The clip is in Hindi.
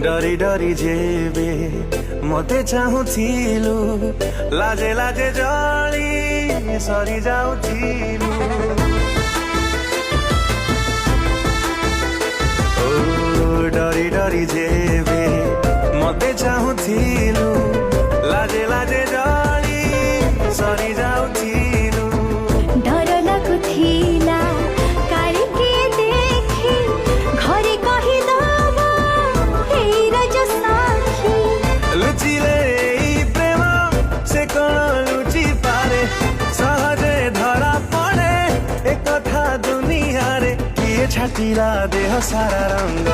डरी डरी जेबे मते चाहूथिलु लाजे लाजे जली सरी जाउथिलु ओ डरी डरी जेबे मते चाहूथिलु लाजे लाजे जली सरी जाउथिलु डर लागुथिला काली के देखि घरे कहि दबा हे रज साखी लुचिले ई प्रेम से कौन लुचि पारे सहजे धरा पड़े एक कथा दुनिया रे किए छाटिला देह सारा रंग